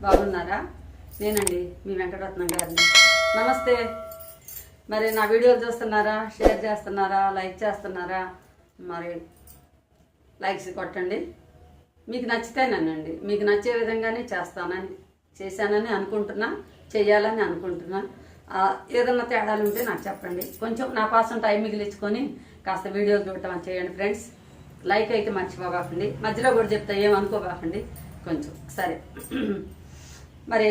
బాగున్నారా? నేనండి మీ వెంకటరత్నం గారిని. నమస్తే. మరి నా వీడియోలు చూస్తున్నారా? షేర్ చేస్తున్నారా? లైక్ చేస్తున్నారా? మరి లైక్స్ కొట్టండి. మీకు నచ్చితేనండి, మీకు నచ్చే విధంగానే చేశానని అనుకుంటున్నా, చెయ్యాలని అనుకుంటున్నా. ఏదన్నా తేడాలు ఉంటే నాకు చెప్పండి. కొంచెం నా కోసం టైం మిగిలించుకొని కాస్త వీడియోలు చూడటం చేయండి ఫ్రెండ్స్. లైక్ అయితే మర్చిపోకండి. మధ్యలో కూడా చెప్తా, ఏమనుకోకండి కొంచెం. సరే, మరి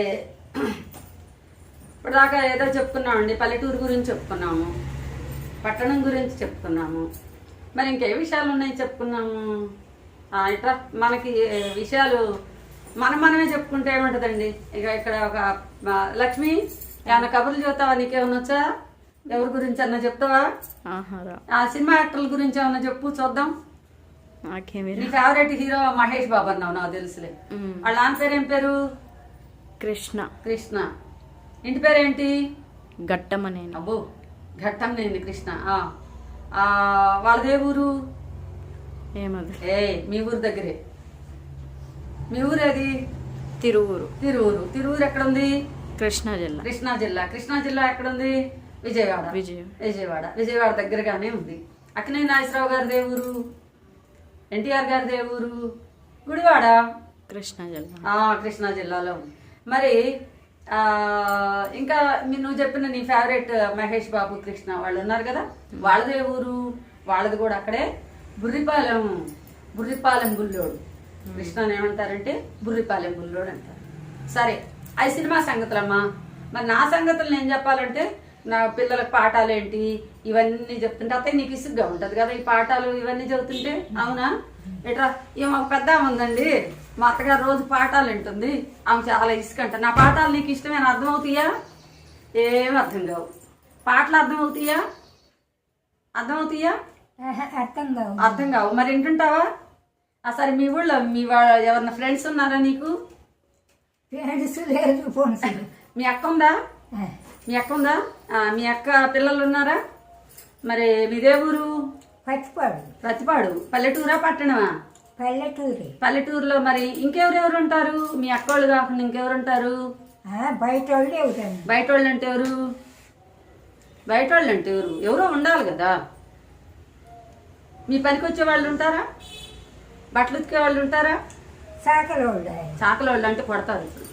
ఇప్పటిదాకా ఏదో చెప్పుకున్నామండి. పల్లెటూరు గురించి చెప్పుకున్నాము, పట్టణం గురించి చెప్పుకున్నాము. మరి ఇంకే విషయాలు ఉన్నాయి చెప్పుకున్నాము. ఇట్లా మనకి విషయాలు మనమే చెప్పుకుంటే ఏముంటుందండి. ఇక ఇక్కడ ఒక లక్ష్మి, ఏమన్నా కబుర్లు చెబుతావా? నీకేమన్నా వచ్చా? ఎవరి గురించి అన్నా చెప్తావా? ఆ సినిమా యాక్టర్ల గురించి ఏమన్నా చెప్పు, చూద్దాం. నీ ఫేవరెట్ హీరో మహేష్ బాబు అన్నావు, నాకు తెలుసులే. వాళ్ళ నాన్న పేరు ఏం పేరు? కృష్ణ. ఇంటి పేరేంటి? ఘట్టమనేని. అబ్బో, ఘట్టమనేని కృష్ణ. వాళ్ళదే ఊరు? మీ ఊరు దగ్గరే. మీ ఊరేది? తిరువురు. తిరువురు ఎక్కడ ఉంది? కృష్ణా జిల్లా ఎక్కడ ఉంది? విజయవాడ దగ్గరగానే ఉంది. అక్కినేని నాగేశ్వరరావు గారిదే ఊరు? ఎన్టీఆర్ గారిదే ఊరు? గుడివాడ. కృష్ణా జిల్లాలో ఉంది. మరి ఇంకా నువ్వు చెప్పిన నీ ఫేవరెట్ మహేష్ బాబు, కృష్ణ వాళ్ళు ఉన్నారు కదా, వాళ్ళదే ఊరు? వాళ్ళది కూడా అక్కడే, బుర్రిపాలెం గుల్లోడు. కృష్ణని ఏమంటారంటే బుర్రిపాలెం గుల్లోడు అంటారు. సరే, అవి సినిమా సంగతులమ్మా. మరి నా సంగతులు నేను చెప్పాలంటే, నా పిల్లలకు పాఠాలు ఏంటి ఇవన్నీ చెప్తుంటే అత్తయ్య నీకు ఇసుగ్గా ఉంటుంది కదా ఈ పాఠాలు ఇవన్నీ చెబుతుంటే. అవునా? ఎట్రా, ఏమో పెద్ద ఉందండి, మా అత్తగారు రోజు పాఠాలు వింటుంది, ఆమె చాలా ఇసుకంట. నా పాఠాలు నీకు ఇష్టమేనా? అర్థమవుతాయా? ఏం అర్థం కావు. పాటలు అర్థమవుతాయా? అర్థం కావు. మరి వింటుంటావా? సరే, మీ ఊళ్ళో ఎవరన్నా ఫ్రెండ్స్ ఉన్నారా నీకు? మీ అక్క ఉందా? మీ అక్క పిల్లలు ఉన్నారా? మరి మీదే ఊరు? ప్రతిపాడు. పల్లెటూరా పట్టణమా? పల్లెటూరులో మరి ఇంకెవరెవరు ఉంటారు? మీ అక్కోళ్ళు కాకుండా ఇంకెవరు ఉంటారు? బయట వాళ్ళు అంటే ఎవరు? ఎవరో ఉండాలి కదా. మీ పనికి వచ్చే వాళ్ళు ఉంటారా? బట్టలు ఉతికే వాళ్ళు ఉంటారా? చాకలోళ్ళు అంటే కొడతారు. ఇప్పుడు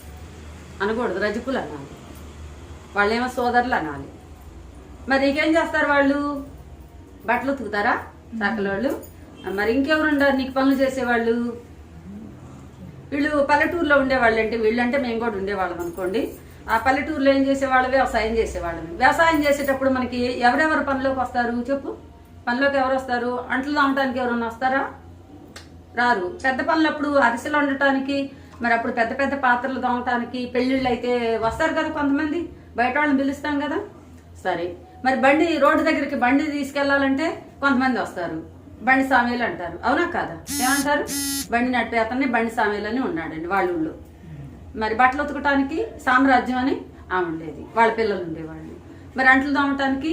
అనకూడదు, రజకులు అనాలి. వాళ్ళేమో సోదరులు అనాలి. మరి ఇంకేం చేస్తారు వాళ్ళు? బట్టలు ఉతుకుతారా చాకలోళ్ళు? మరి ఇంకెవరు ఉండరు నీకు పనులు చేసేవాళ్ళు? వీళ్ళు పల్లెటూరులో ఉండేవాళ్ళు. అంటే వీళ్ళంటే మేము కూడా ఉండేవాళ్ళం అనుకోండి. ఆ పల్లెటూరులో ఏం చేసేవాళ్ళు? వ్యవసాయం చేసేవాళ్ళని. వ్యవసాయం చేసేటప్పుడు మనకి ఎవరెవరు పనిలోకి వస్తారు చెప్పు? పనిలోకి ఎవరు వస్తారు? అంట్లు తోమటానికి ఎవరన్నా వస్తారా? రారు. పెద్ద పనులప్పుడు అరిసెలు వండటానికి, మరి అప్పుడు పెద్ద పెద్ద పాత్రలు తోమటానికి, పెళ్లిళ్ళు అయితే వస్తారు కదా కొంతమంది, బయట వాళ్ళని పిలుస్తాం కదా. సరే, మరి రోడ్డు దగ్గరికి బండి తీసుకెళ్లాలంటే కొంతమంది వస్తారు, బండి సామీలు అంటారు. అవునా కాదా? ఏమంటారు? బండి నడిపే అతన్ని బండి సామీలు అని ఉన్నాడండి వాళ్ళ ఊళ్ళో. మరి బట్టలు ఉతకటానికి సామ్రాజ్యం అని ఆమె ఉండేది, వాళ్ళ పిల్లలు ఉండేవాళ్ళు. మరి అంట్లు తోమటానికి,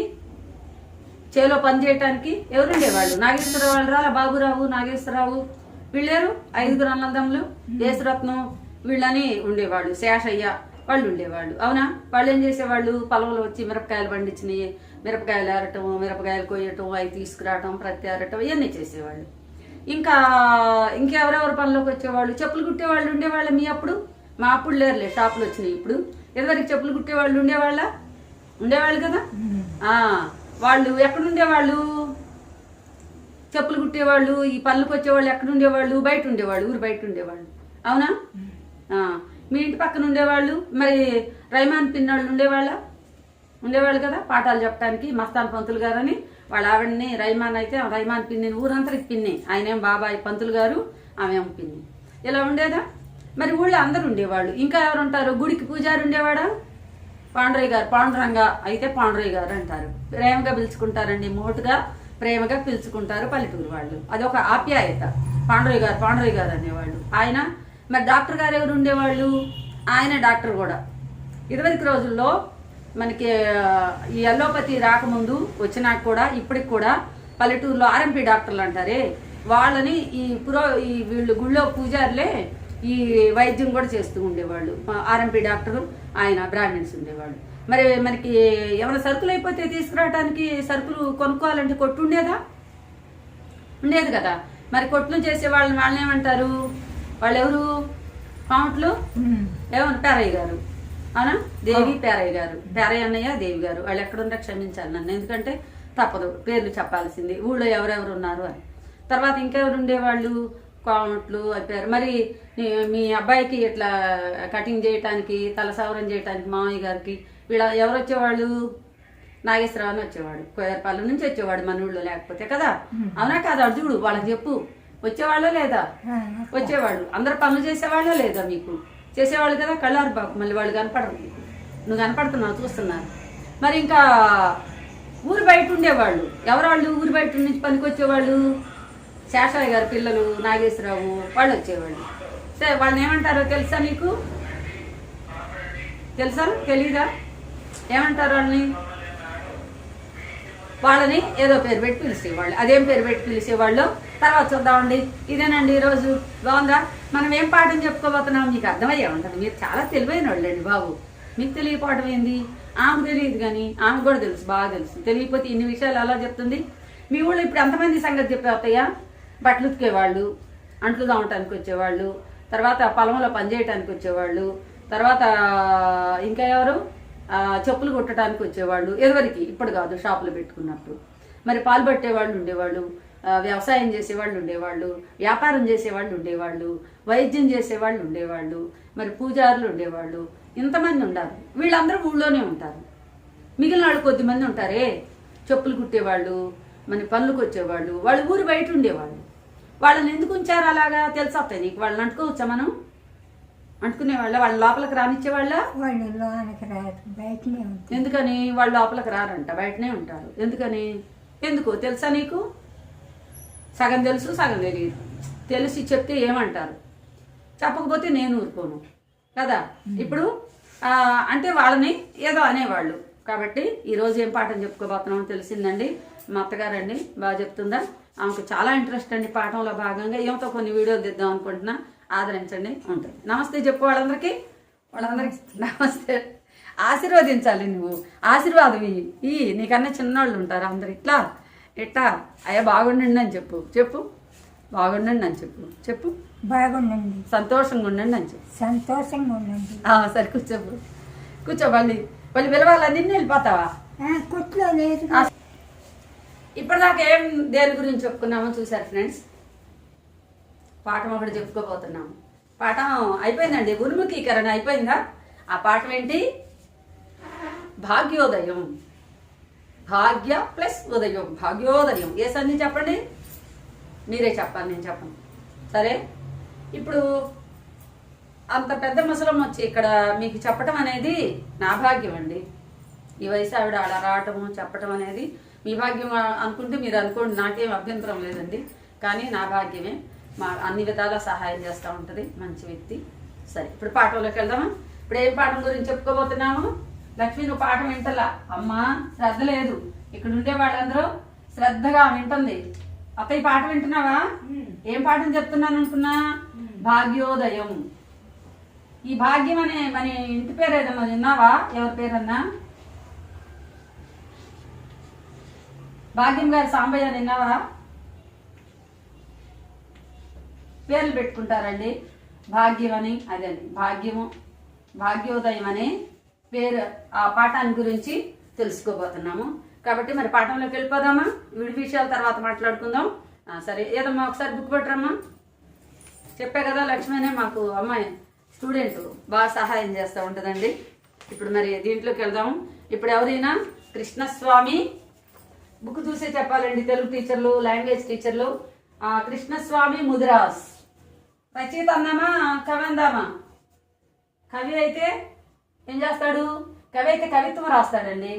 చేలో పని చేయటానికి ఎవరు ఉండేవాళ్ళు? నాగేశ్వరరావు వాళ్ళు రాలా? బాబురావు, నాగేశ్వరరావు వీళ్ళేరు, 5 అన్నదమ్ములు, యేసురత్నం వీళ్ళని ఉండేవాళ్ళు, శేషయ్య వాళ్ళు ఉండేవాళ్ళు. అవునా? వాళ్ళు ఏం చేసేవాళ్ళు? పొలంలో వచ్చి మిరపకాయలు పండించినవి, మిరపకాయలు ఏరటం, మిరపకాయలు కొయ్యటం, అవి తీసుకురావటం, ప్రతి ఏరటం ఇవన్నీ చేసేవాళ్ళు. ఇంకెవరెవరు పనిలోకి వచ్చేవాళ్ళు? చెప్పులు కుట్టేవాళ్ళు ఉండేవాళ్ళు. మీ అప్పుడు? మా అప్పుడు లేరులే, షాపులు వచ్చినాయి ఇప్పుడు. ఇదివరకు చెప్పులు కుట్టేవాళ్ళు ఉండేవాళ్ళు కదా. వాళ్ళు ఎక్కడుండేవాళ్ళు? చెప్పులు కుట్టేవాళ్ళు, ఈ పనులకు వచ్చేవాళ్ళు ఎక్కడుండేవాళ్ళు? బయట ఉండేవాళ్ళు, ఊరు బయట ఉండేవాళ్ళు. అవునా? మీ ఇంటి పక్కన ఉండేవాళ్ళు. మరి రైమాన్ పిన్నోళ్ళు ఉండేవాళ్ళు కదా పాఠాలు చెప్పడానికి. మస్తాన్ పంతులు గారు అని వాళ్ళ ఆవిడని రైమాన్ అయితే రైమాన్ పిన్ని, ఊరంతరికి పిన్ని. ఆయనేం బాబాయ్ పంతులు గారు, ఆమెం పిన్ని. ఇలా ఉండేదా? మరి ఊళ్ళో అందరు ఉండేవాళ్ళు. ఇంకా ఎవరు ఉంటారు? గుడికి పూజారి ఉండేవాడా? పాండురంగ అయితే పాండురయ్య గారు అంటారు. ప్రేమగా పిలుచుకుంటారండి, మోటుగా ప్రేమగా పిలుచుకుంటారు పల్లెటూరు వాళ్ళు. అదొక ఆప్యాయత. పాండురయ్య గారు అనేవాళ్ళు. ఆయన మరి డాక్టర్ గారు ఎవరు ఉండేవాళ్ళు? ఆయన డాక్టర్ కూడా. ఇదివరకు రోజుల్లో మనకి ఈ అల్లోపతి రాకముందు వచ్చినాక కూడా ఇప్పటికి కూడా పల్లెటూరులో ఆర్ఎంపీ డాక్టర్లు అంటారే వాళ్ళని ఈ వీళ్ళు గుళ్ళో పూజారులే ఈ వైద్యం కూడా చేస్తూ ఉండేవాళ్ళు. ఆర్ఎంపీ డాక్టర్ ఆయన బ్రాహ్మిన్స్ ఉండేవాళ్ళు. మరి మనకి ఏమైనా సరుకులు అయిపోతే తీసుకురావడానికి సరుకులు కొనుక్కోవాలంటే కొట్టు ఉండేదా? ఉండేది కదా. మరి కొట్లు చేసే వాళ్ళని ఏమంటారు? వాళ్ళు ఎవరు? పాముట్లు ఏమన్నా పేరయ్య గారు, అవునా? దేవి పేరయ్య గారు, పేరయ్య అన్నయ్య దేవి గారు. వాళ్ళు ఎక్కడున్నా క్షమించాలి నన్ను, ఎందుకంటే తప్పదు పేర్లు చెప్పాల్సింది, ఊళ్ళో ఎవరెవరు ఉన్నారు అని. తర్వాత ఇంకెవరు ఉండేవాళ్ళు? కోమట్లు అయిపోయారు. మరి మీ అబ్బాయికి ఇట్లా కటింగ్ చేయటానికి, తలసవరం చేయటానికి మామయ్య గారికి వీళ్ళ ఎవరు వచ్చేవాళ్ళు? నాగేశ్వరరావు అని వచ్చేవాడు, కోయర్పాలెం నుంచి వచ్చేవాడు మన ఊళ్ళో, లేకపోతే కదా. అవునా కాదా? చూడు వాళ్ళకి చెప్పు, వచ్చేవాళ్ళో లేదా? వచ్చేవాళ్ళు. అందరు పనులు చేసేవాళ్ళో లేదా? మీకు చేసేవాళ్ళు కదా. కళ్ళారు బాబు, మళ్ళీ వాళ్ళు కనపడరు మీకు, నువ్వు కనపడుతున్నావు, చూస్తున్నారు. మరి ఇంకా ఊరు బయట ఉండేవాళ్ళు ఎవరాళ్ళు? ఊరు బయట నుంచి పనికి వచ్చేవాళ్ళు శేషయ్య గారి పిల్లలు, నాగేశ్వరరావు వాళ్ళు వచ్చేవాళ్ళు. సరే, వాళ్ళని ఏమంటారో తెలుసా నీకు? తెలుసా? తెలీదా? ఏమంటారు వాళ్ళని ఏదో పేరు పెట్టి పిలిచేవాళ్ళు. అదేం పేరు పెట్టి పిలిచేవాళ్ళు తర్వాత చూద్దామండి. ఇదేనండి ఈరోజు. బాగుందా? మనం ఏం పాఠం చెప్పుకోబోతున్నాం మీకు అర్థమయ్యే ఉంటుంది. మీరు చాలా తెలివైన వాళ్ళండి బాబు. మీకు తెలియకపోవడం ఏంది? ఆమెకు తెలియదు కానీ ఆమెకు కూడా తెలుసు, బాగా తెలుసు. తెలియకపోతే ఇన్ని విషయాలు అలా చెప్తుంది. మీ ఊళ్ళో ఇప్పుడు ఎంతమంది సంగతి చెప్పేవత్తయ్యా? బట్టలు ఉతికేవాళ్ళు, అంట్లు దామటానికి వచ్చేవాళ్ళు, తర్వాత పొలంలో పనిచేయటానికి వచ్చేవాళ్ళు, తర్వాత ఇంకా ఎవరు? చెప్పులు కుట్టడానికి వచ్చేవాళ్ళు. ఎవరికి? ఇప్పుడు కాదు, షాపులు పెట్టుకున్నప్పుడు. మరి పాలు పట్టేవాళ్ళు ఉండేవాళ్ళు, వ్యవసాయం చేసేవాళ్ళు ఉండేవాళ్ళు, వ్యాపారం చేసేవాళ్ళు ఉండేవాళ్ళు, వైద్యం చేసేవాళ్ళు ఉండేవాళ్ళు, మరి పూజారులు ఉండేవాళ్ళు. ఇంతమంది ఉండాలి. వీళ్ళందరూ ఊళ్ళోనే ఉంటారు. మిగిలిన వాళ్ళు కొద్దిమంది ఉంటారే, చెప్పులు కుట్టేవాళ్ళు, మన పనులకు వచ్చేవాళ్ళు, వాళ్ళు ఊరు బయట ఉండేవాళ్ళు. వాళ్ళని ఎందుకు ఉంచారు అలాగా? తెలుసా నీకు? వాళ్ళని అంటుకోవచ్చా మనం? అంటుకునేవాళ్ళ? వాళ్ళ లోపలికి రానిచ్చేవాళ్ళ? ఎందుకని? వాళ్ళు లోపలికి రారంట, బయటనే ఉంటారు. ఎందుకని? ఎందుకో తెలుసా నీకు? సగం తెలుసు, సగం తెలియదు. తెలిసి చెప్తే ఏమంటారు, చెప్పకపోతే నేను ఊరుకోను కదా. ఇప్పుడు అంటే వాళ్ళని ఏదో అనేవాళ్ళు. కాబట్టి ఈరోజు ఏం పాఠం చెప్పుకోబోతున్నామో తెలిసిందండి. మా అత్తగారండి బాగా చెప్తుందా, ఆమెకు చాలా ఇంట్రెస్ట్ అండి పాఠంలో భాగంగా. ఏమితో కొన్ని వీడియోలు తీద్దాం అనుకుంటున్నా, ఆదరించండి. ఉంటుంది. నమస్తే చెప్పు వాళ్ళందరికీ నమస్తే. ఆశీర్వదించాలి నువ్వు, ఆశీర్వాదం ఇవి. నీకన్నా చిన్నవాళ్ళు ఉంటారు అందరు. ఇట్లా అయ్యా బాగుండండి అని చెప్పు. చెప్పు బాగుండండి అని చెప్పు. బాగుండండి, సంతోషంగా ఉండండి అని చెప్పు. సంతోషంగా ఉండండి. సరే కూర్చో. మళ్ళీ పిలవాలా? నిన్ను వెళ్ళిపోతావా? కుట్లో లేదు. ఇప్పటిదాకా దేని గురించి చెప్పుకున్నామో చూసారు ఫ్రెండ్స్. పాఠం ఒకటి చెప్పుకోబోతున్నాము. పాఠం అయిపోయిందండి, ఉన్ముఖీకరణ అయిపోయిందా? ఆ పాఠం ఏంటి? భాగ్యోదయం. భాగ్య ప్లస్ ఉదయం, భాగ్యోదయం. ఏ సంధి చెప్పండి? మీరే చెప్పాలి, నేను చెప్పను. సరే, ఇప్పుడు అంత పెద్ద ముసలం వచ్చి ఇక్కడ మీకు చెప్పటం అనేది నా భాగ్యం అండి. ఈ వయసు ఆవిడ అలా రావటము చెప్పటం అనేది మీ భాగ్యం అనుకుంటే మీరు అనుకోండి, నాకేం అభ్యంతరం లేదండి. కానీ నా భాగ్యమే. మా అన్ని విధాలా సహాయం చేస్తూ ఉంటుంది, మంచి వ్యక్తి. సరే, ఇప్పుడు పాఠంలోకి వెళ్దామా? ఇప్పుడు ఏం పాఠం గురించి చెప్పుకోబోతున్నాము? లక్ష్మి, నువ్వు పాఠం వింటలా? అమ్మా శ్రద్ధ లేదు. ఇక్కడ ఉండే వాళ్ళందరూ శ్రద్ధగా వింటుంది. అక్క ఈ పాఠం వింటున్నావా? ఏం పాఠం చెప్తున్నాను అనుకున్నా? భాగ్యోదయం. ఈ భాగ్యం అనే మన ఇంటి పేరు ఏదన్నా విన్నావా? ఎవరి పేరన్నా? భాగ్యం గారు సాంబయ్య విన్నావా? పేర్లు పెట్టుకుంటారండి. భాగ్యం అని, అదండి భాగ్యము, భాగ్యోదయం అనే పేరు. ఆ పాఠాన్ని గురించి తెలుసుకోబోతున్నాము. కాబట్టి మరి పాఠంలోకి వెళ్ళిపోదామా? వీడి విషయాల తర్వాత మాట్లాడుకుందాం. సరే, ఏదమ్మా ఒకసారి బుక్ పెట్టరమ్మా. చెప్పే కదా, లక్ష్మీనే మాకు అమ్మాయి స్టూడెంట్, బాగా సహాయం చేస్తూ ఉంటుందండి. ఇప్పుడు మరి దీంట్లోకి వెళ్దాము. ఇప్పుడు ఎవరైనా కృష్ణస్వామి బుక్ చూసే చెప్పాలండి. తెలుగు టీచర్లు, లాంగ్వేజ్ టీచర్లు. కృష్ణస్వామి ముదిరాజ్ రచయిత అన్నామా, కవి అందామా? కవి అయితే ఏం చేస్తాడు? కవి అయితే కవిత్వం రాస్తాడండి.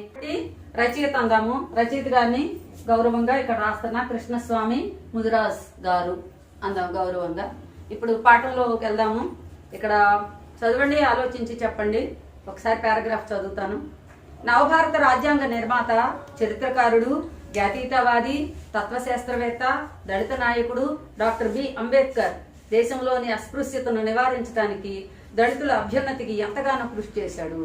రచయిత అందాము. రచయిత గారిని గౌరవంగా ఇక్కడ రాస్తున్నా, కృష్ణస్వామి ముదిరాజ్ గారు అందాం గౌరవంగా. ఇప్పుడు పాఠంలోకి వెళ్దాము. ఇక్కడ చదవండి, ఆలోచించి చెప్పండి. ఒకసారి పారాగ్రాఫ్ చదువుతాను. నవభారత రాజ్యాంగ నిర్మాత, చరిత్రకారుడు, జాతీయతావాది, తత్వశాస్త్రవేత్త, దళిత నాయకుడు డాక్టర్ బి అంబేద్కర్ దేశంలోని అస్పృశ్యతను నివారించడానికి, దళితుల అభ్యున్నతికి ఎంతగానో కృషి చేశాడు.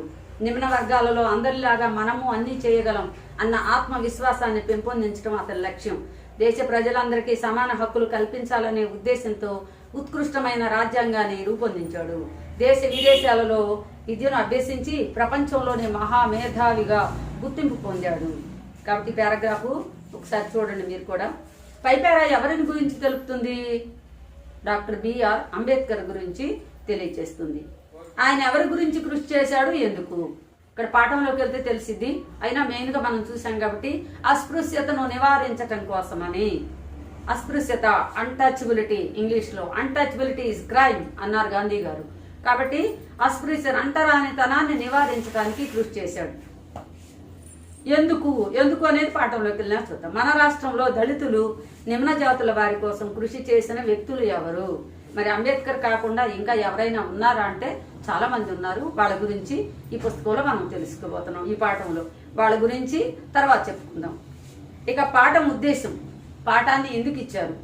నిమ్న వర్గాలలో అందరిలాగా మనము అన్నీ చేయగలం అన్న ఆత్మవిశ్వాసాన్ని పెంపొందించడం అతని లక్ష్యం. దేశ ప్రజలందరికీ సమాన హక్కులు కల్పించాలనే ఉద్దేశంతో ఉత్కృష్టమైన రాజ్యాంగాన్ని రూపొందించాడు. దేశ విదేశాలలో విద్యను అభ్యసించి ప్రపంచంలోనే మహామేధావిగా గుర్తింపు పొందాడు. కాబట్టి పారాగ్రాఫ్ ఒకసారి చూడండి మీరు కూడా. పై పేరా ఎవరిని గురించి తెలుపుతుంది? డాక్టర్ బిఆర్ అంబేద్కర్ గురించి తెలియజేస్తుంది. ఆయన ఎవరి గురించి కృషి చేశాడు, ఎందుకు? ఇక్కడ పాఠంలోకి వెళ్తే తెలిసిద్ది. అయినా మెయిన్ గా మనం చూసాం కాబట్టి అస్పృశ్యతను నివారించటం కోసమని. అస్పృశ్యత, అన్టచబిలిటీ, ఇంగ్లీష్ లో అన్టచబిలిటీ ఇస్ క్రైమ్ అన్నారు గాంధీ గారు. కాబట్టి అస్పృశ్యత, అంటరానితనాన్ని నివారించడానికి కృషి చేశాడు. ఎందుకు ఎందుకు అనేది పాఠంలోకి వెళ్ళినా చూద్దాం. మన రాష్ట్రంలో దళితులు, నిమ్న జాతుల వారి కోసం కృషి చేసిన వ్యక్తులు ఎవరు? మరి అంబేద్కర్ కాకుండా ఇంకా ఎవరైనా ఉన్నారా అంటే చాలా మంది ఉన్నారు. వాళ్ళ గురించి ఈ పుస్తకంలో మనం తెలుసుకోబోతున్నాం. ఈ పాఠంలో వాళ్ళ గురించి తర్వాత చెప్పుకుందాం. ఇక పాఠం ఉద్దేశం, పాఠాన్ని ఎందుకు ఇచ్చారు?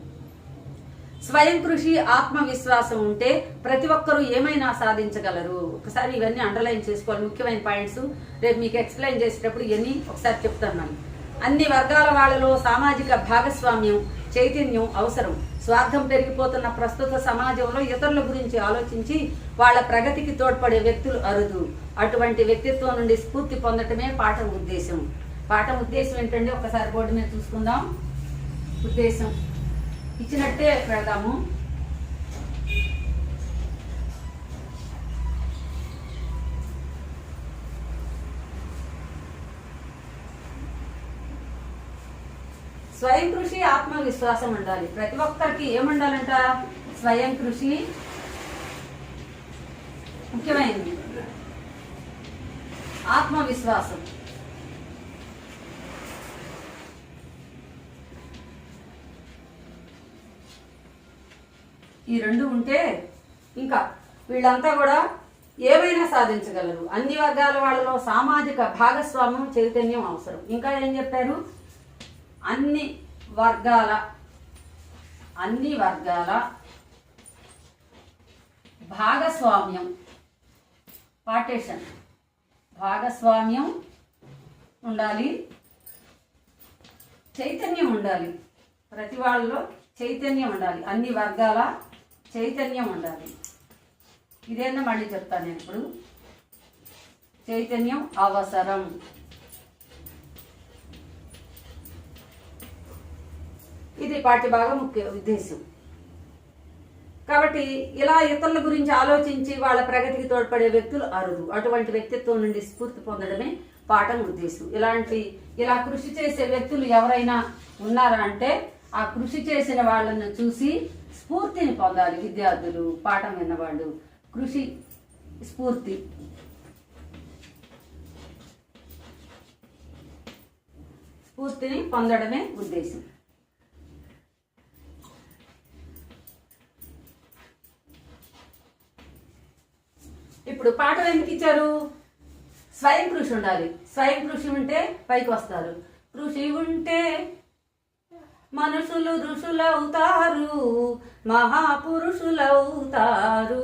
స్వయం కృషి, ఆత్మవిశ్వాసం ఉంటే ప్రతి ఒక్కరూ ఏమైనా సాధించగలరు. ఒకసారి ఇవన్నీ అండర్లైన్ చేసుకోవాలి, ముఖ్యమైన పాయింట్స్. రేపు మీకు ఎక్స్ప్లెయిన్ చేసేటప్పుడు ఇవన్నీ ఒకసారి చెప్తున్నాను. అన్ని వర్గాల వాళ్ళలో సామాజిక భాగస్వామ్యం, చైతన్యం అవసరం. స్వార్థం పెరిగిపోతున్న ప్రస్తుత సమాజంలో ఇతరుల గురించి ఆలోచించి వాళ్ళ ప్రగతికి తోడ్పడే వ్యక్తులు అరుదు. అటువంటి వ్యక్తిత్వం నుండి స్ఫూర్తి పొందటమే పాఠం ఉద్దేశం. పాఠం ఉద్దేశం ఏంటంటే ఒకసారి బోర్డు మీద చూసుకుందాం. ఉద్దేశం ఇచ్చినట్టే పెడదాము. స్వయం కృషి, ఆత్మవిశ్వాసం ఉండాలి. ప్రతి ఒక్కరికి ఏముండాలంట? స్వయం కృషి ముఖ్యమైనది, ఆత్మవిశ్వాసం. ఈ రెండు ఉంటే ఇంకా వీళ్ళంతా కూడా ఏమైనా సాధించగలరు. అన్ని వర్గాల వాళ్ళలో సామాజిక భాగస్వామ్యం, చైతన్యం అవసరం. ఇంకా ఏం చెప్పారు? అన్ని వర్గాల భాగస్వామ్యం, పార్టీషన్, భాగస్వామ్యం ఉండాలి, చైతన్యం ఉండాలి. ప్రతి వాళ్ళలో చైతన్యం ఉండాలి, అన్ని వర్గాల చైతన్యం ఉండాలి. ఇదేందో మళ్ళీ చెప్తాను నేను ఇప్పుడు. చైతన్యం అవసరం. ఇది పాఠ్యభాగం ముఖ్య ఉద్దేశం. కాబట్టి ఇలా ఇతరుల గురించి ఆలోచించి వాళ్ళ ప్రగతికి తోడ్పడే వ్యక్తులు అరుదు. అటువంటి వ్యక్తిత్వం నుండి స్ఫూర్తి పొందడమే పాఠం ఉద్దేశం. ఇలా కృషి చేసే వ్యక్తులు ఎవరైనా ఉన్నారా అంటే ఆ కృషి చేసిన వాళ్ళను చూసి స్ఫూర్తిని పొందాలి విద్యార్థులు, పాఠం విన్నవాళ్ళు. కృషి, స్ఫూర్తిని పొందడమే ఉద్దేశం. ఇప్పుడు పాఠం ఎందుకు ఇచ్చారు? స్వయం కృషి ఉండాలి. స్వయం కృషి ఉంటే పైకి వస్తారు. కృషి ఉంటే మనుషులు ఋషులవుతారు, మహాపురుషులవుతారు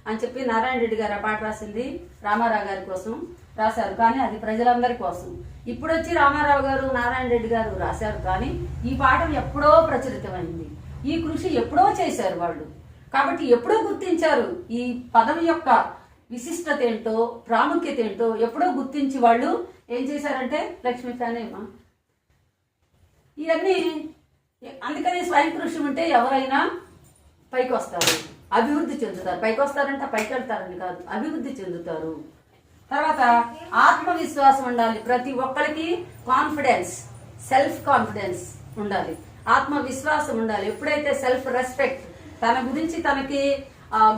అని చెప్పి నారాయణ రెడ్డి గారు ఆ పాట రాసింది రామారావు గారి కోసం రాశారు. కానీ అది ప్రజలందరి కోసం. ఇప్పుడు వచ్చి రామారావు గారు, నారాయణ రెడ్డి గారు రాశారు. కానీ ఈ పాఠం ఎప్పుడో ప్రచురితమైంది. ఈ కృషి ఎప్పుడో చేశారు వాళ్ళు. కాబట్టి ఎప్పుడో గుర్తించారు ఈ పదం యొక్క విశిష్టత ఏంటో, ప్రాముఖ్యత ఏంటో ఎప్పుడో గుర్తించి వాళ్ళు ఏం చేశారంటే లక్ష్మీ ఫ్యానేమా ఇవన్నీ. అందుకని స్వయం కృషి ఉంటే ఎవరైనా పైకి వస్తారు, అభివృద్ధి చెందుతారు. పైకి వస్తారంటే పైకి వెళ్తారని కాదు, అభివృద్ధి చెందుతారు. తర్వాత ఆత్మవిశ్వాసం ఉండాలి. ప్రతి ఒక్కరికి కాన్ఫిడెన్స్, సెల్ఫ్ కాన్ఫిడెన్స్ ఉండాలి, ఆత్మవిశ్వాసం ఉండాలి. ఎప్పుడైతే సెల్ఫ్ రెస్పెక్ట్, తన గురించి తనకి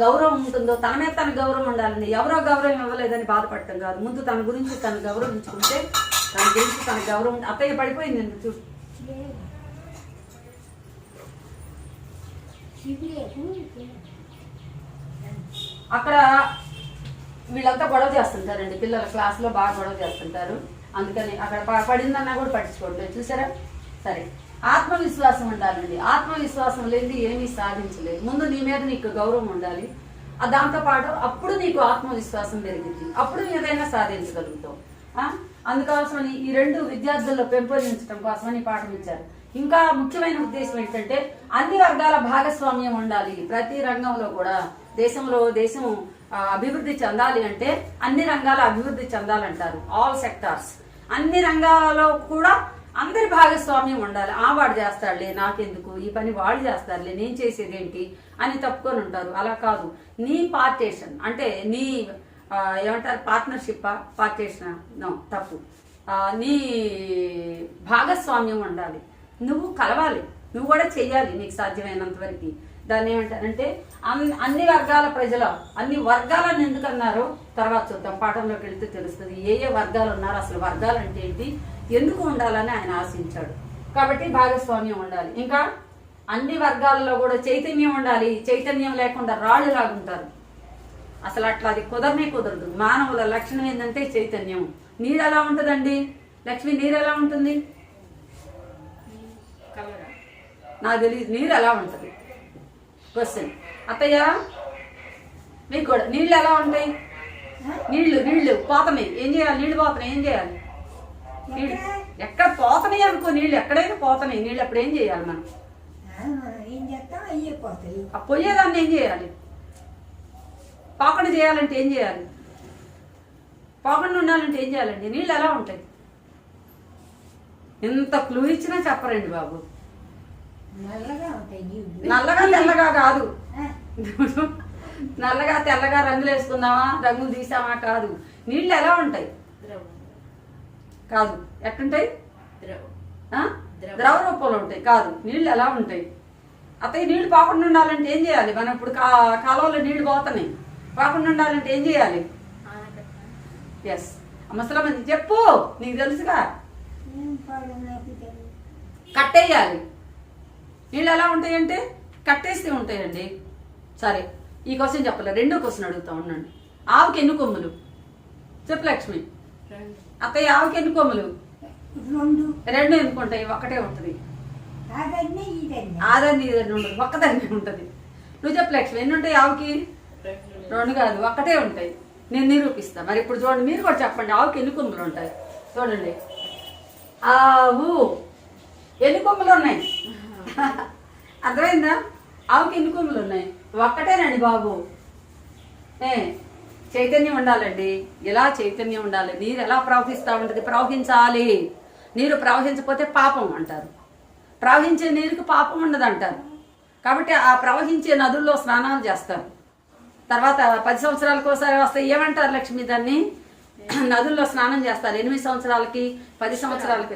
గౌరవం ఉంటుందో, తన మీద తన గౌరవం ఉండాలండి. ఎవరో గౌరవం ఇవ్వలేదని బాధపడటం కాదు, ముందు తన గురించి తను గౌరవించుకుంటే తన గురించి తన గౌరవం. అత్తయ్య పడిపోయింది నేను చూ. అక్కడ వీళ్ళంతా గొడవ చేస్తుంటారండి, పిల్లల క్లాస్లో బాగా గొడవ చేస్తుంటారు. అందుకని అక్కడ పడిందన్నా కూడా పట్టించుకోవట్లేదు. చూసారా? సరే, ఆత్మవిశ్వాసం ఉండాలండి. ఆత్మవిశ్వాసం లేని ఏమీ సాధించలేదు. ముందు నీ మీద నీకు గౌరవం ఉండాలి. దాంతో పాటు అప్పుడు నీకు ఆత్మవిశ్వాసం పెరిగింది, అప్పుడు ఏదైనా సాధించగలుగుతావు. అందుకోసమని ఈ రెండు విద్యార్థుల్లో పెంపొందించడం కోసమని ఈ పాఠం ఇచ్చారు. ఇంకా ముఖ్యమైన ఉద్దేశం ఏంటంటే అన్ని వర్గాల భాగస్వామ్యం ఉండాలి. ప్రతి రంగంలో కూడా దేశం అభివృద్ధి చెందాలి అంటే అన్ని రంగాల అభివృద్ధి చెందాలంటారు. ఆల్ సెక్టార్స్, అన్ని రంగాలలో కూడా అందరి భాగస్వామ్యం ఉండాలి. వాడు చేస్తాడులే, నాకెందుకు ఈ పని, వాడు చేస్తాడులే, నేను చేసేది ఏంటి అని తప్పుకొని ఉంటారు. అలా కాదు. నీ పార్టేషన్ అంటే నీ ఏమంటారు, పార్ట్నర్షిప్, పార్టేషన్ నో తప్పు, నీ భాగస్వామ్యం ఉండాలి. నువ్వు కలవాలి, నువ్వు కూడా చెయ్యాలి నీకు సాధ్యమైనంత వరకు. దాన్ని ఏమంటారంటే అన్ని వర్గాల ప్రజల, అన్ని వర్గాలను ఎందుకు అన్నారో తర్వాత చూద్దాం, పాఠంలోకి వెళ్తే తెలుస్తుంది. ఏ వర్గాలు ఉన్నారు, అసలు వర్గాలు అంటే ఏంటి, ఎందుకు ఉండాలని ఆయన ఆశించాడు. కాబట్టి భాగస్వామ్యం ఉండాలి. ఇంకా అన్ని వర్గాలలో కూడా చైతన్యం ఉండాలి. చైతన్యం లేకుండా రాళ్ళు లాగుంటారు. అసలు అట్లా అది కుదరదు. మానవుల లక్షణం ఏంటంటే చైతన్యం. నీరు ఎలా ఉంటుందండి లక్ష్మి? నీరు ఎలా ఉంటుంది? నాకు తెలియదు నీరు ఎలా ఉంటుంది. క్వశ్చన్ అత్తయ్య, మీకు కూడా నీళ్ళు ఎలా ఉంటాయి? నీళ్లు పోతున్నాయి, ఏం చేయాలి? నీళ్లు పోతున్నాయి, ఏం చేయాలి? నీళ్ళు ఎక్కడ పోతున్నాయి అనుకో, నీళ్ళు ఎక్కడైనా పోతున్నాయి. నీళ్ళు అప్పుడు ఏం చేయాలి మనం? పోయేదాన్ని ఏం చేయాలి? పోకుండా చేయాలంటే ఏం చేయాలి? పోకుండా ఉండాలంటే ఏం చేయాలండి? నీళ్ళు ఎలా ఉంటాయి? ఎంత క్లూ ఇచ్చినా చెప్పరండి బాబు. నల్లగా తెల్లగా కాదు. నల్లగా తెల్లగా రంగులు వేసుకున్నావా, రంగులు తీసామా కాదు. నీళ్ళు ఎలా ఉంటాయి? కాదు. ఎట్టుంటాయి? ద్రవ రూపంలో ఉంటాయి. కాదు. నీళ్ళు ఎలా ఉంటాయి? అత్తయ్య, నీళ్లు పోకుండా ఉండాలంటే ఏం చేయాలి? మనం ఇప్పుడు కాలువలో నీళ్లు పోతున్నాయి, పోకుండా ఉండాలంటే ఏం చేయాలి? ఎస్, ముసలమ్మ చెప్పు, నీకు తెలుసుగా. కట్టేయాలి. నీళ్ళు ఎలా ఉంటాయంటే కట్టేస్తే ఉంటాయండి. సరే, ఈ క్వశ్చన్ చెప్పలే, రెండో క్వశ్చన్ అడుగుతా ఉండండి. ఆవుకి ఎన్ని కొమ్ములు? చెప్పు లక్ష్మి. అత్తయ్య, ఆవుకి ఎన్ని కొమ్ములు? రెండు ఎందుకుంటాయి? ఒకటే ఉంటుంది. ఆదండి ఇదండి ఉండదు, ఒక్కదాన్ని ఉంటుంది. నువ్వు చెప్పు లక్ష్మి, ఎన్ని ఉంటాయి ఆవుకి? రెండు కాదు, ఒక్కటే ఉంటాయి. నేను నిరూపిస్తా. మరి ఇప్పుడు చూడండి, మీరు కూడా చెప్పండి, ఆవుకి ఎన్ని కొమ్ములు ఉంటాయి? చూడండి, ఆవు ఎన్ని కొమ్ములు ఉన్నాయి? అర్థమైందా? ఆవుకి ఎన్ని కొమ్ములు ఉన్నాయి? ఒక్కటేనండి బాబు. చైతన్యం ఉండాలండి. ఎలా చైతన్యం ఉండాలి? నీరు ఎలా ప్రవహిస్తూ ఉంటుంది? ప్రవహించాలి. నీరు ప్రవహించకపోతే పాపం అంటారు. ప్రవహించే నీరుకి పాపం ఉండదు అంటారు. కాబట్టి ఆ ప్రవహించే నదుల్లో స్నానాలు చేస్తారు. తర్వాత 10 సంవత్సరాలకు ఒకసారి వస్తాయి. ఏమంటారు లక్ష్మి దాన్ని? నదుల్లో స్నానం చేస్తారు. 8 సంవత్సరాలకి 10 సంవత్సరాలకి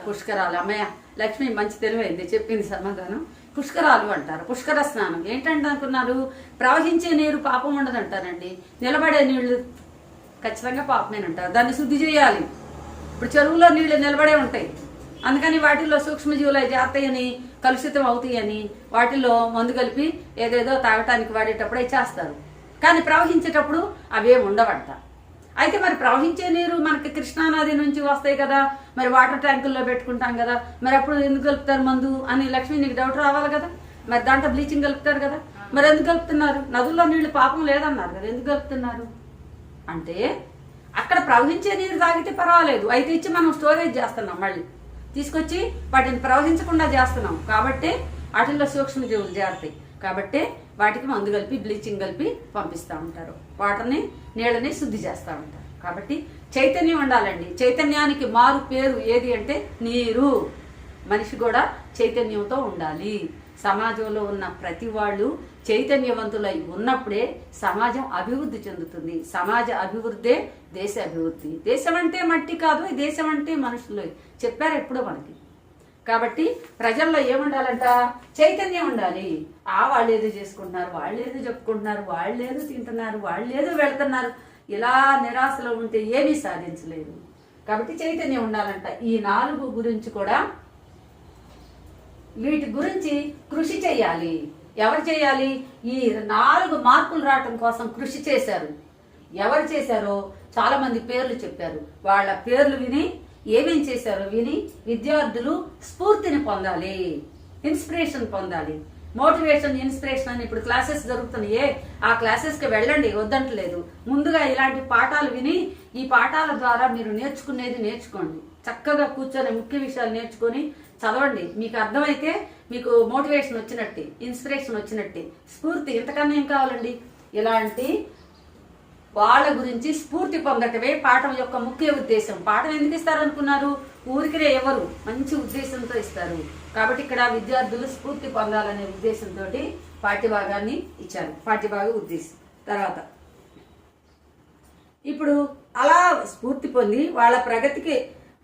పుష్కరాలు. అమ్మయ్య, లక్ష్మి మంచి తెలివైంది, చెప్పింది సమాధానం. పుష్కరాలు అంటారు. పుష్కర స్నానం ఏంటంటే అనుకున్నారు? ప్రవహించే నీరు పాపం ఉండదు అంటారండి. నిలబడే నీళ్లు ఖచ్చితంగా పాపమేనంటారు. దాన్ని శుద్ధి చేయాలి. ఇప్పుడు చెరువులో నీళ్లు నిలబడే ఉంటాయి, అందుకని వాటిల్లో సూక్ష్మజీవులు జాగ్రత్తని కలుషితం అవుతాయని వాటిల్లో మందు కలిపి ఏదేదో తాగటానికి వాడేటప్పుడు అవి చేస్తారు. కానీ ప్రవహించేటప్పుడు అవేం ఉండవంట. అయితే మరి ప్రవహించే నీరు మనకి కృష్ణానది నుంచి వస్తాయి కదా, మరి వాటర్ ట్యాంకుల్లో పెట్టుకుంటాం కదా, మరి అప్పుడు ఎందుకు కలుపుతారు మందు అని లక్ష్మి నీకు డౌట్ రావాలి కదా. మరి దాంట్లో బ్లీచింగ్ కలుపుతారు కదా, మరి ఎందుకు కలుపుతున్నారు? నదుల్లో నీళ్లు పాపం లేదన్నారు కదా, ఎందుకు కలుపుతున్నారు అంటే అక్కడ ప్రవహించే నీరు తాగితే పర్వాలేదు, అయితే ఇచ్చి మనం స్టోరేజ్ చేస్తున్నాం, మళ్ళీ తీసుకొచ్చి వాటిని ప్రవహించకుండా చేస్తున్నాం. కాబట్టి వాటిల్లో సూక్ష్మజీవులు చేరుతాయి. కాబట్టి వాటికి మందు కలిపి బ్లీచింగ్ కలిపి పంపిస్తూ ఉంటారు. వాటర్ని నీళ్ళని శుద్ధి చేస్తూ ఉంటారు. కాబట్టి చైతన్యం ఉండాలండి. చైతన్యానికి మారు పేరు ఏది అంటే నీరు. మనిషి కూడా చైతన్యంతో ఉండాలి. సమాజంలో ఉన్న ప్రతి వాళ్ళు చైతన్యవంతులై ఉన్నప్పుడే సమాజం అభివృద్ధి చెందుతుంది. సమాజ అభివృద్ధే దేశ అభివృద్ధి. దేశం అంటే మట్టి కాదు, దేశం అంటే మనుషులు చెప్పారు ఎప్పుడో మనకి. కాబట్టి ప్రజల్లో ఏముండాలంట? చైతన్యం ఉండాలి. వాళ్ళు ఏదో చేసుకుంటున్నారు, వాళ్ళు ఏదో చెప్పుకుంటున్నారు, వాళ్ళు ఏదో తింటున్నారు, వాళ్ళు ఏదో వెళ్తున్నారు, ఇలా నిరాశలో ఉంటే ఏమీ సాధించలేదు. కాబట్టి చైతన్యం ఉండాలంట. ఈ 4 గురించి కూడా, వీటి గురించి కృషి చేయాలి. ఎవరు చేయాలి? ఈ 4 మార్కులు రావటం కోసం కృషి చేశారు. ఎవరు చేశారో చాలా మంది పేర్లు చెప్పారు. వాళ్ళ పేర్లు విని ఏమేం చేశారో విని విద్యార్థులు స్ఫూర్తిని పొందాలి, ఇన్స్పిరేషన్ పొందాలి. మోటివేషన్, ఇన్స్పిరేషన్ అని ఇప్పుడు క్లాసెస్ జరుగుతున్నాయే, ఆ క్లాసెస్కి వెళ్ళండి, వద్దంటలేదు. ముందుగా ఇలాంటి పాఠాలు విని ఈ పాఠాల ద్వారా మీరు నేర్చుకునేది నేర్చుకోండి. చక్కగా కూర్చొని ముఖ్య విషయాలు నేర్చుకొని చదవండి. మీకు అర్థమైతే మీకు మోటివేషన్ వచ్చినట్టే, ఇన్స్పిరేషన్ వచ్చినట్టే, స్ఫూర్తి. ఇంతకన్నా ఏం కావాలండి? ఇలాంటి వాళ్ళ గురించి స్ఫూర్తి పొందటమే పాఠం యొక్క ముఖ్య ఉద్దేశం. పాఠం ఎందుకు ఇస్తారనుకున్నారు? ఊరికినే ఎవరు, మంచి ఉద్దేశంతో ఇస్తారు. కాబట్టి ఇక్కడ విద్యార్థులు స్ఫూర్తి పొందాలనే ఉద్దేశంతో పాఠ్యభాగాన్ని ఇచ్చారు. పాఠ్యభాగ ఉద్దేశం. తర్వాత ఇప్పుడు అలా స్ఫూర్తి పొంది వాళ్ళ ప్రగతికి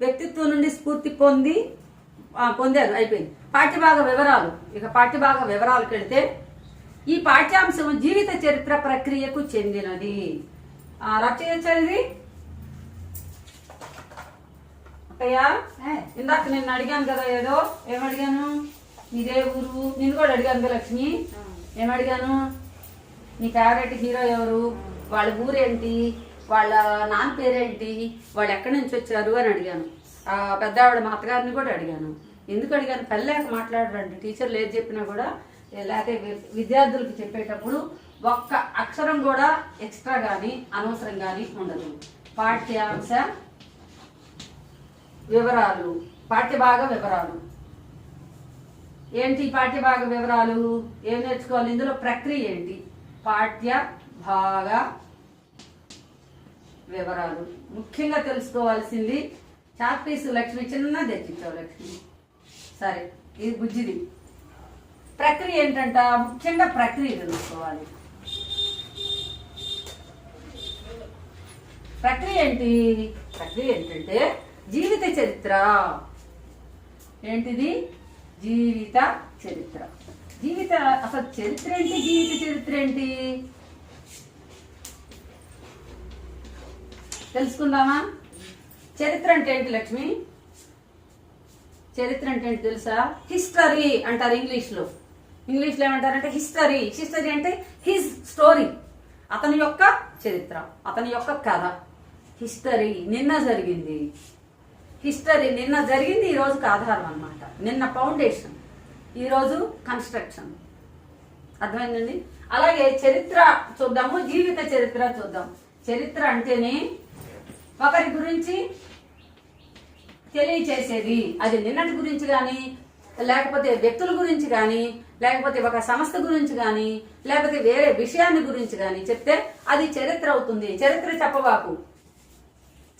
వ్యక్తిత్వం నుండి స్ఫూర్తి పొందారు, అయిపోయింది. పాఠ్యభాగ వివరాలు. ఇక పాఠ్యభాగ వివరాలకు వెళితే, ఈ పాఠ్యాంశం జీవిత చరిత్ర ప్రక్రియకు చెందినది. రబ్ చేయొచ్చా ఇది? అక్కయ్యా, ఇందాక నేను అడిగాను కదా, ఏదో ఏమడిగాను? మీదే ఊరు? నేను కూడా అడిగాను కదా లక్ష్మి. ఏమడిగాను? నీ ఫేవరెట్ హీరో ఎవరు, వాళ్ళ ఊరేంటి, వాళ్ళ నాన్న పేరేంటి, వాళ్ళు ఎక్కడి నుంచి వచ్చారు అని అడిగాను. పెద్ద ఆవిడ మా అత్తగారిని కూడా అడిగాను. ఎందుకు అడిగాను? పెళ్ళాక మాట్లాడరండి టీచర్లు ఏది చెప్పినా కూడా. లేకపోతే విద్యార్థులకు చెప్పేటప్పుడు ఒక్క అక్షరం కూడా ఎక్స్ట్రా కానీ అనవసరం కానీ ఉండదు. పాఠ్యాంశ వివరాలు, పాఠ్యభాగ వివరాలు ఏంటి? పాఠ్యభాగ వివరాలు ఏం నేర్చుకోవాలి? ఇందులో ప్రక్రియ ఏంటి? పాఠ్య భాగ వివరాలు ముఖ్యంగా తెలుసుకోవాల్సింది. చాక్ పీసు లక్ష్మి చిన్న తెచ్చిచ్చావు లక్ష్మి. సరే, ఇది బుజ్జిది. ప్రక్రియ ఏంటంట? ముఖ్యంగా ప్రక్రియ తెలుసుకోవాలి. ప్రక్రియ ఏంటి? ప్రక్రియ ఏంటంటే జీవిత చరిత్ర. ఏంటిది? జీవిత చరిత్ర. అసలు చరిత్ర ఏంటి? జీవిత చరిత్ర ఏంటి తెలుసుకుందామా? చరిత్ర అంటే ఏంటి లక్ష్మి? చరిత్ర అంటే ఏంటి తెలుసా? హిస్టరీ అంటారు ఇంగ్లీష్లో. ఇంగ్లీష్లో ఏమంటారంటే హిస్టరీ. హిస్టరీ అంటే హిజ్ స్టోరీ, అతని యొక్క చరిత్ర, అతని యొక్క కథ. హిస్టరీ నిన్న జరిగింది. హిస్టరీ నిన్న జరిగింది ఈ రోజుకి ఆధారం అన్నమాట. నిన్న ఫౌండేషన్, ఈరోజు కన్స్ట్రక్షన్. అర్థమైందండి? అలాగే చరిత్ర చూద్దాము, జీవిత చరిత్ర చూద్దాం. చరిత్ర అంటేనే ఒకరి గురించి తెలియచేసేది. అది నిన్నటి గురించి కానీ, లేకపోతే వ్యక్తుల గురించి కానీ, లేకపోతే ఒక సంస్థ గురించి కానీ, లేకపోతే వేరే విషయాన్ని గురించి కానీ చెప్తే అది చరిత్ర అవుతుంది. చరిత్ర చెప్పవాకు,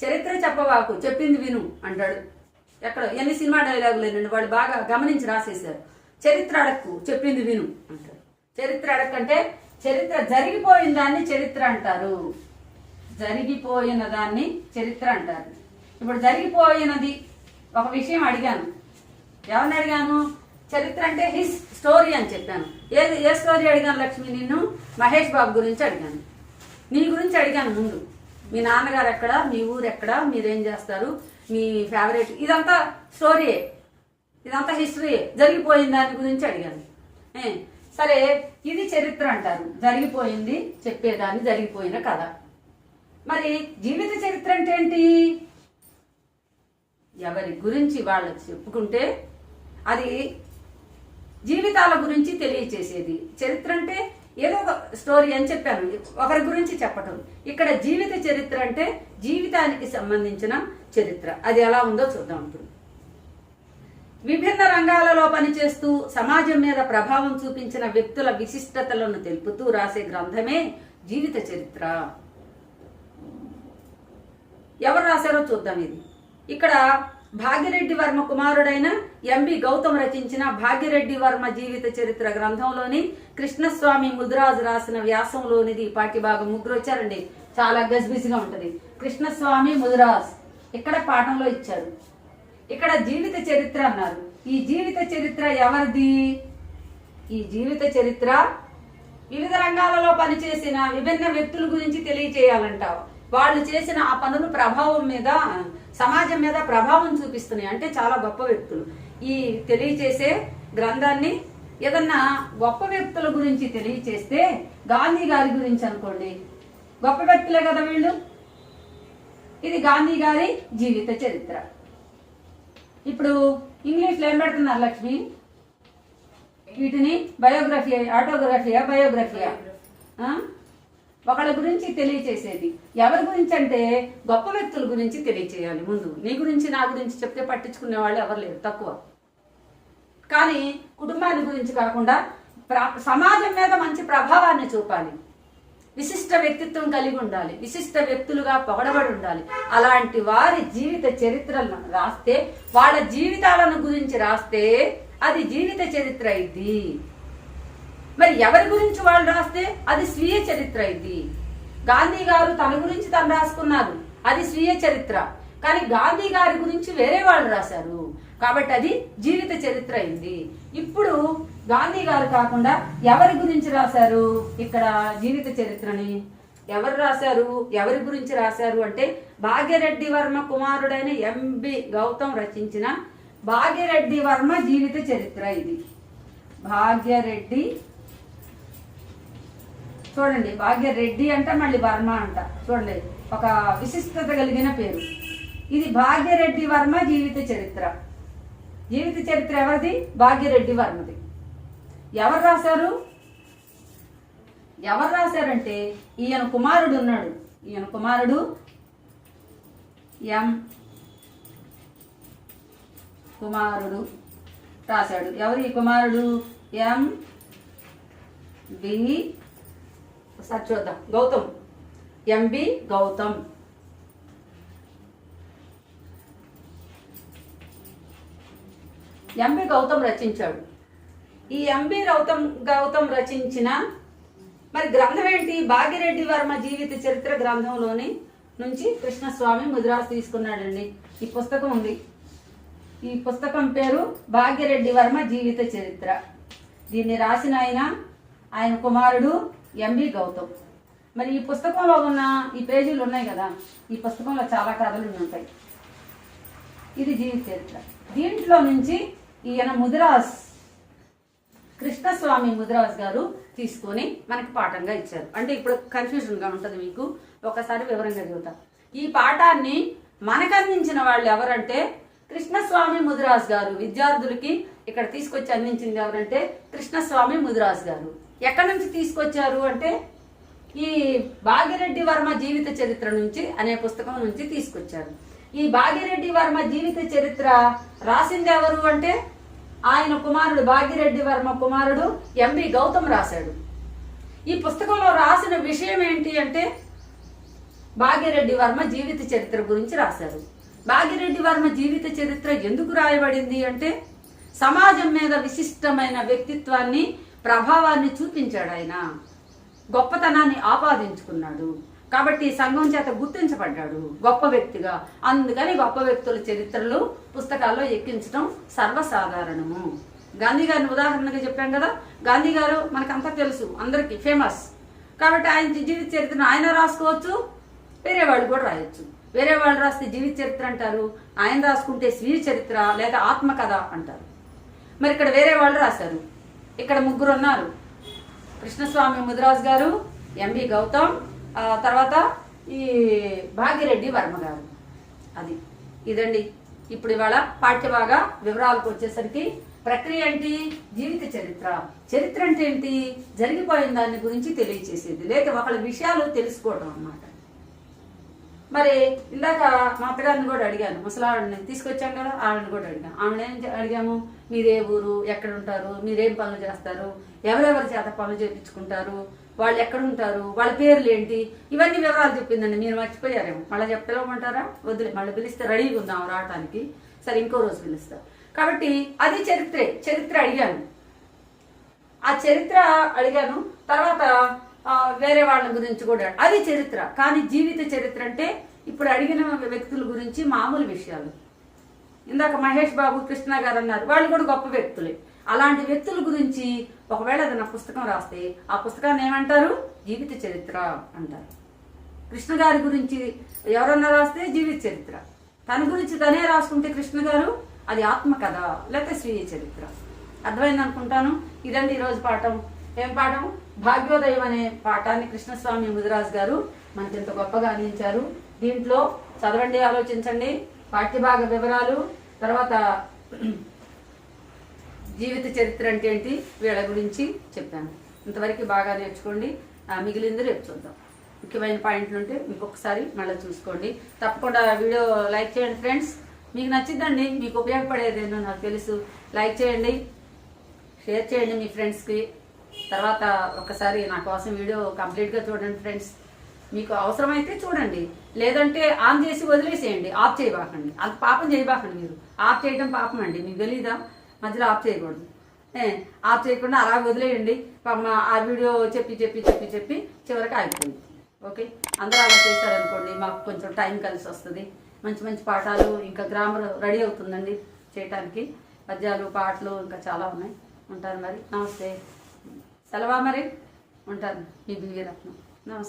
చరిత్ర చెప్పవాకు, చెప్పింది విను అంటాడు. ఎక్కడ ఎన్ని సినిమా డైలాగులు లేనండి, వాళ్ళు బాగా గమనించి రాసేశారు. చరిత్ర అడక్కు, చెప్పింది విను అంటారు. చరిత్ర అడక్కంటే చరిత్ర జరిగిపోయిన దాన్ని చరిత్ర అంటారు. జరిగిపోయిన దాన్ని చరిత్ర అంటారు. ఇప్పుడు జరిగిపోయినది ఒక విషయం అడిగాను. ఎవరిని అడిగాను? చరిత్ర అంటే హిస్ స్టోరీ అని చెప్పాను. ఏ స్టోరీ అడిగాను లక్ష్మి? నిన్ను మహేష్ బాబు గురించి అడిగాను. నీ గురించి అడిగాను ముందు. మీ నాన్నగారు ఎక్కడ, మీ ఊరు ఎక్కడ, మీరేం చేస్తారు, మీ ఫేవరెట్, ఇదంతా స్టోరీయే, ఇదంతా హిస్టరీయే. జరిగిపోయిన దాని గురించి అడిగాను. సరే, ఇది చరిత్ర అంటారు. జరిగిపోయింది చెప్పేదాన్ని, జరిగిపోయిన కథ. మరి జీవిత చరిత్ర అంటే ఏంటి? ఎవరి గురించి వాళ్ళు చెప్పుకుంటే అది జీవితాల గురించి తెలియచేసేది. చరిత్ర అంటే ఏదో ఒక స్టోరీ అని చెప్పాను, ఒకరి గురించి చెప్పటం. ఇక్కడ జీవిత చరిత్ర అంటే జీవితానికి సంబంధించిన చరిత్ర. అది ఎలా ఉందో చూద్దాం ఇప్పుడు. విభిన్న రంగాలలో పనిచేస్తూ సమాజం మీద ప్రభావం చూపించిన వ్యక్తుల విశిష్టతలను తెలుపుతూ రాసే గ్రంథమే జీవిత చరిత్ర. ఎవరు రాశారో చూద్దాం. ఇది ఇక్కడ భాగ్యరెడ్డి వర్మ కుమారుడైన ఎంబి గౌతమ్ రచించిన భాగ్యరెడ్డి వర్మ జీవిత చరిత్ర గ్రంథంలోని కృష్ణస్వామి ముదిరాజు రాసిన వ్యాసంలోనిది పాఠ్యభాగం. ముగ్గురు వచ్చారండి, చాలా గజిబిజిగా ఉంటది. కృష్ణస్వామి ముదిరాజ్ ఇక్కడ పాఠంలో ఇచ్చారు. ఇక్కడ జీవిత చరిత్ర అన్నారు. ఈ జీవిత చరిత్ర ఎవరిది? ఈ జీవిత చరిత్ర వివిధ రంగాలలో పనిచేసిన విభిన్న వ్యక్తుల గురించి తెలియచేయాలంటావు. వాళ్ళు చేసిన ఆ పనుల ప్రభావం మీద, సమాజం మీద ప్రభావం చూపిస్తున్నాయి. అంటే చాలా గొప్ప వ్యక్తులు. ఈ తెలియచేసే గ్రంథాన్ని ఏదన్నా గొప్ప వ్యక్తుల గురించి తెలియచేస్తే, గాంధీ గారి గురించి అనుకోండి, గొప్ప వ్యక్తులే కదా వీళ్ళు. ఇది గాంధీ గారి జీవిత చరిత్ర. ఇప్పుడు ఇంగ్లీష్లో ఏం పెడుతున్నారు లక్ష్మి? వీటిని బయోగ్రఫీ, ఆటోగ్రఫీయా, బయోగ్రఫీయా? ఒకళ్ళ గురించి తెలియచేసేది. ఎవరి గురించి అంటే గొప్ప వ్యక్తుల గురించి తెలియచేయాలి. ముందు నీ గురించి నా గురించి చెప్తే పట్టించుకునే వాళ్ళు ఎవరు లేరు, తక్కువ. కానీ కుటుంబాన్ని గురించి కాకుండా సమాజం మీద మంచి ప్రభావాన్ని చూపాలి. విశిష్ట వ్యక్తిత్వం కలిగి ఉండాలి, విశిష్ట వ్యక్తులుగా పొగడబడి ఉండాలి. అలాంటి వారి జీవిత చరిత్రలను రాస్తే, వాళ్ళ జీవితాలను గురించి రాస్తే అది జీవిత చరిత్ర అయింది. మరి ఎవరి గురించి వాళ్ళు రాస్తే అది స్వీయ చరిత్ర అయింది. గాంధీ గారు తన గురించి తను రాసుకున్నారు, అది స్వీయ చరిత్ర. కానీ గాంధీ గారి గురించి వేరే వాళ్ళు రాశారు కాబట్టి అది జీవిత చరిత్ర అయింది. ఇప్పుడు గాంధీ గారు కాకుండా ఎవరి గురించి రాశారు ఇక్కడ జీవిత చరిత్రని? ఎవరు రాశారు, ఎవరి గురించి రాశారు అంటే భాగ్యరెడ్డి వర్మ కుమారుడైన ఎంబి గౌతమ్ రచించిన భాగ్యరెడ్డి వర్మ జీవిత చరిత్ర. ఇది భాగ్యరెడ్డి, చూడండి, భాగ్యరెడ్డి అంట మళ్ళీ వర్మ అంట, చూడండి ఒక విశిష్టత కలిగిన పేరు. ఇది భాగ్యరెడ్డి వర్మ జీవిత చరిత్ర. జీవిత చరిత్ర ఎవరిది? భాగ్యరెడ్డి వర్మది. ఎవరు రాశారు? ఎవరు రాశారంటే ఈయన కుమారుడు ఉన్నాడు, ఈయన కుమారుడు ఎం కుమారుడు రాశాడు. ఎవరు ఈ కుమారుడు? ఎం బి, ఒకసారి చూద్దాం, గౌతమ్, ఎంబి గౌతమ్. ఎంబి గౌతమ్ రచించాడు. ఈ ఎంబి గౌతమ్ రచించిన మరి గ్రంథం ఏంటి? భాగ్యరెడ్డి వర్మ జీవిత చరిత్ర గ్రంథంలోని నుంచి కృష్ణస్వామి ముదిరాజు తీసుకున్నాడండి. ఈ పుస్తకం ఉంది. ఈ పుస్తకం పేరు భాగ్యరెడ్డి వర్మ జీవిత చరిత్ర. దీన్ని రాసిన ఆయన కుమారుడు ఎంబి గౌతమ్. మరి ఈ పుస్తకంలో ఉన్న ఈ పేజీలు ఉన్నాయి కదా, ఈ పుస్తకంలో చాలా కథలు ఉంటాయి. ఇది జీవిత చరిత్ర. దీంట్లో నుంచి ఈయన ముదిరాజ్, కృష్ణస్వామి ముదిరాజ్ గారు తీసుకొని మనకి పాఠంగా ఇచ్చారు. అంటే ఇప్పుడు కన్ఫ్యూజన్గా ఉంటుంది మీకు, ఒకసారి వివరంగా చదువుతా. ఈ పాఠాన్ని మనకు అందించిన వాళ్ళు ఎవరంటే కృష్ణస్వామి ముదిరాజ్ గారు. విద్యార్థులకి ఇక్కడ తీసుకొచ్చి అందించింది ఎవరంటే కృష్ణస్వామి ముదిరాజ్ గారు. ఎక్కడి నుంచి తీసుకొచ్చారు అంటే ఈ భాగ్యరెడ్డి వర్మ జీవిత చరిత్ర నుంచి అనే పుస్తకం నుంచి తీసుకొచ్చారు. ఈ భాగ్యరెడ్డి వర్మ జీవిత చరిత్ర రాసింది ఎవరు అంటే ఆయన కుమారుడు, భాగ్యరెడ్డి వర్మ కుమారుడు ఎంబి గౌతమ్ రాశాడు. ఈ పుస్తకంలో రాసిన విషయం ఏంటి అంటే భాగ్యరెడ్డి వర్మ జీవిత చరిత్ర గురించి రాశారు. భాగ్యరెడ్డి వర్మ జీవిత చరిత్ర ఎందుకు రాయబడింది అంటే సమాజం మీద విశిష్టమైన వ్యక్తిత్వాన్ని, ప్రభావాన్ని చూపించాడు. ఆయన గొప్పతనాన్ని ఆపాదించుకున్నాడు కాబట్టి సంఘం చేత గుర్తించబడ్డాడు గొప్ప వ్యక్తిగా. అందుకని గొప్ప వ్యక్తుల చరిత్రలు పుస్తకాల్లో ఎక్కించడం సర్వసాధారణము. గాంధీ గారిని ఉదాహరణగా చెప్పాం కదా, గాంధీ గారు మనకంతా తెలుసు, అందరికీ ఫేమస్. కాబట్టి ఆయన జీవిత చరిత్రను ఆయన రాసుకోవచ్చు, వేరే వాళ్ళు కూడా రాయొచ్చు. వేరే వాళ్ళు రాస్తే జీవిత చరిత్ర అంటారు, ఆయన రాసుకుంటే స్వీయ చరిత్ర లేదా ఆత్మకథ అంటారు. మరి ఇక్కడ వేరే వాళ్ళు రాశారు. ఇక్కడ ముగ్గురు ఉన్నారు, కృష్ణస్వామి ముదిరాజ్ గారు, ఎంబి గౌతమ్, తర్వాత ఈ భాగ్యరెడ్డి వర్మ గారు. అది ఇదండి ఇప్పుడు ఇవాళ పాఠ్యభాగ వివరాలకు వచ్చేసరికి ప్రక్రియ ఏంటి? జీవిత చరిత్ర. చరిత్ర అంటే ఏంటి? జరిగిపోయిన దాని గురించి తెలియచేసేది, లేక ఒకళ్ళ విషయాలు తెలుసుకోవడం అన్నమాట. మరి ఇందాక మా అత్తగారిని కూడా అడిగాను, ముసలావిడిని తీసుకొచ్చాం కదా, ఆవిడని కూడా అడిగాను. ఆవిడ ఏం అడిగాము, మీరే ఊరు, ఎక్కడ ఉంటారు, మీరేం పనులు చేస్తారు, ఎవరెవరి చేత పనులు చేయించుకుంటారు, వాళ్ళు ఎక్కడ ఉంటారు, వాళ్ళ పేర్లు ఏంటి, ఇవన్నీ వివరాలు చెప్పిందండి. మీరు మర్చిపోయారేమో, మళ్ళీ పిలవమంటారా? వద్దులే, మళ్ళీ పిలిస్తే రెడీగా ఉందాం రావడానికి. సరే, ఇంకో రోజు పిలుస్తా. కాబట్టి అది చరిత్ర అడిగాను. ఆ చరిత్ర అడిగాను. తర్వాత వేరే వాళ్ళ గురించి కూడా, అది చరిత్ర. కానీ జీవిత చరిత్ర అంటే ఇప్పుడు అడిగిన వ్యక్తుల గురించి మామూలు విషయాలు. ఇందాక మహేష్ బాబు, కృష్ణ గారు అన్నారు, వాళ్ళు కూడా గొప్ప వ్యక్తులే. అలాంటి వ్యక్తుల గురించి ఒకవేళ ఏదైనా పుస్తకం రాస్తే ఆ పుస్తకాన్ని ఏమంటారు? జీవిత చరిత్ర అంటారు. కృష్ణ గారి గురించి ఎవరన్నా రాస్తే జీవిత చరిత్ర, తన గురించి తనే రాసుకుంటే కృష్ణ గారు అది ఆత్మకథ లేకపోతే స్వీయ చరిత్ర. అర్థమైంది అనుకుంటాను. ఇదండి ఈరోజు పాఠం. ఏం పాఠం? భాగ్యోదయం అనే పాఠాన్ని కృష్ణస్వామి ముదిరాజ్ గారు మనకి ఎంత గొప్పగా అందించారు. దీంట్లో చదవండి, ఆలోచించండి, పాఠ్యభాగ వివరాలు, తర్వాత జీవిత చరిత్ర అంటే ఏంటి వీళ్ళ గురించి చెప్పాను. ఇంతవరకు బాగా నేర్చుకోండి. మిగిలింది రేపు చూద్దాం. ముఖ్యమైన పాయింట్లు ఉంటే మీకు ఒకసారి మళ్ళీ చూసుకోండి. తప్పకుండా వీడియో లైక్ చేయండి ఫ్రెండ్స్. మీకు నచ్చిద్దండి, మీకు ఉపయోగపడేదేనో నాకు తెలుసు. లైక్ చేయండి, షేర్ చేయండి మీ ఫ్రెండ్స్కి. తర్వాత ఒకసారి నా కోసం వీడియో కంప్లీట్గా చూడండి ఫ్రెండ్స్. మీకు అవసరమైతే చూడండి, లేదంటే ఆన్ చేసి వదిలేసేయండి. ఆఫ్ చేయబాకండి, అంత పాపం చేయబాకండి. మీరు ఆఫ్ చేయడం పాపం అండి, మీకు తెలీదా? మధ్యలో ఆఫ్ చేయకూడదు. ఆఫ్ చేయకుండా అలా వదిలేయండి. పాపం ఆ వీడియో చెప్పి చెప్పి చెప్పి చెప్పి చివరికి ఆగిపోయింది. ఓకే, అందరూ అలా చేశారనుకోండి, మాకు కొంచెం టైం కలిసి వస్తుంది. మంచి మంచి పాఠాలు, ఇంకా గ్రామర్ రెడీ అవుతుందండి చేయటానికి. పద్యాలు, పాటలు ఇంకా చాలా ఉన్నాయి. ఉంటాను మరి, నమస్తే. సెలవా మరి, ఉంటాను. మీ బివి రత్నం. నమస్తే.